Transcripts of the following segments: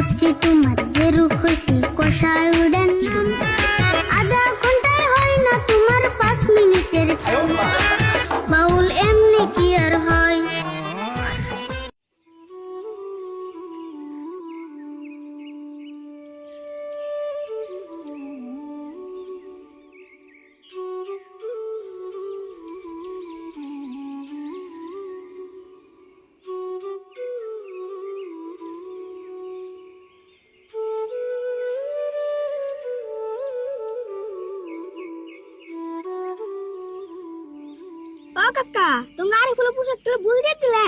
বুঝছি তোমার যে রূপ হইছে কষায় উড়েন আধা ঘন্টায় হয় না তোমার 5 মিনিটের বাউল এমনি কি আর হয়। ও কাকা তুমি আরে ফুল পোশাক তুলে ভুল দিয়ে দিলে।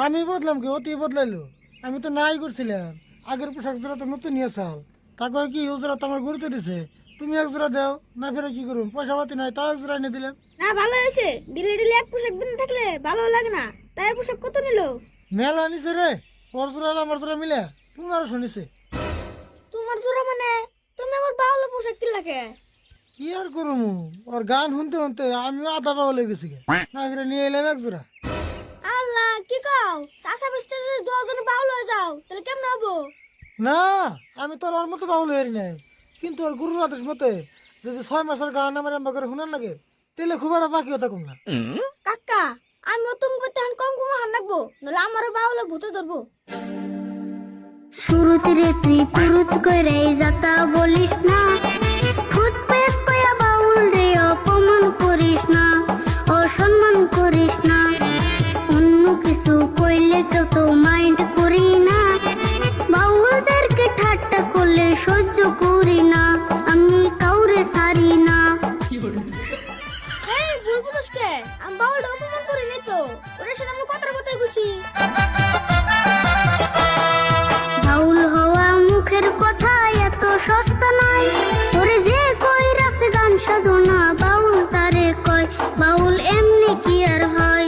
আমি বদলাম কি অতি বদলাইলো? আমি তো নাই করছিলাম। আগের পোশাক জোড়া তো নতুন নিয়ে আসাও। তাকে কি ও জোড়া তো আমার গুরুত্ব দিছে। তুমি এক জোড়া দাও না, ফেরে কি করুন? পয়সা পাতি নাই, তাও এক জোড়া এনে দিলাম। না ভালো হয়েছে, দিলে দিলে এক পোশাক বিন থাকলে ভালো লাগে না। তাই পোশাক কত নিল? মেলা নিছে রে, ওর জোড়া আর আমার জোড়া মিলে 1500 নিছে। তোমার জোড়া মানে তুমি আমার বাউল পোশাক কিনলাকে। কি আর করুম, ওর গান শুনতে শুনতে আমি আধা পাগল হয়ে গেছি গে। না ফেরে নিয়ে এলাম এক জোড়া। আল্লাহ কি কও, চাষা বসতে যদি 10 জন বাউল হয়ে যাও তাহলে কেমন হবো? না, আমি তো আর ওর মতো পাগল হয়ে নাই, কিন্তু ওর গুরুর আদেশ মতে যদি 6 মাসের গান আমার এমবা করে শুনার লাগে তাহলে খুব একটা বাকি হতা কম না। কাকা আমি তুমি বলতে কম কম হান রাখবো, নাহলে আমারও বাউলে ভূতে ধরবো। শুরুতে রে তুই পুরুত কইরে যাতা বলিস না, ফুট পেট কইয়া বাউল রে অপমান করিস না, অসম্মান করিস না, অন্য কিছু কইলে কেউ তো মাইন্ড করি না, বাউলদেরকে ঠাট্টা করলে সহ্য করি না, আমি কাউরে সারি না। এই ভুল বুঝকে আমি বাউলটা অপমান করিনি তো, ওরা সেটা আমি কথার কথাই বুঝি। বাউল হওয়া মুখের কথা এত সস্তা নয়, তোরে যে কই রাসে গান সাধনা বাউল তারে কয়, বাউল এমনি কি আর হয়।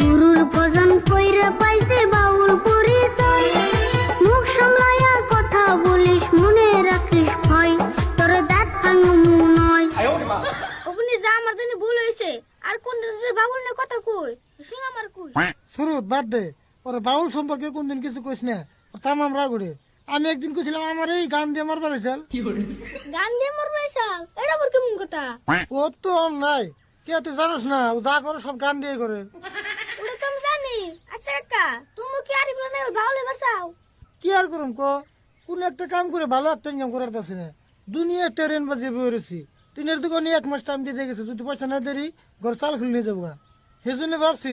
গুরুর ভজন কইরা পাইছে বাউল পরিচয়, মুখ সামলাইয়া কথা বলিস মনে রাখিস ভয়, তোর দাঁত ভাঙমু নয়। ওখানে যা আমার জানি ভুল হয়েছে, আর কোন দিন যদি বাবুল নিয়ে কথা কই শুনে আমার কুই। শুরু বাদ দে, ওরা বাউল সম্পর্কে কোনদিন কিছু কইস না, তামাম রাগুড়ে। আমি একদিন কইছিলাম আমার এই গান দিয়ে মারবার হয়েছিল। গান দিয়ে মরবে সাল, এটা বর কেমন কথা? ও তো আম নাই, কে তুই জানোস না, ও যা করে সব গান দিয়ে করে। ওটা তো আমি জানি। আচ্ছা কাকা তুমি কি আরিফ লানের বাউলে বাসাও? কি আর করুম ক, কোন একটা কাম করে ভালো একটা ইনকাম করার আছে না, দুনিয়া ট্রেন বাজিয়ে বেরোছি। তিনের দোকানে 1 মাস টাইম দিয়ে গেছে, যদি পয়সা না দেরি ঘর চাল খুলে নিয়ে যাবো। সেই জন্য ভাবছি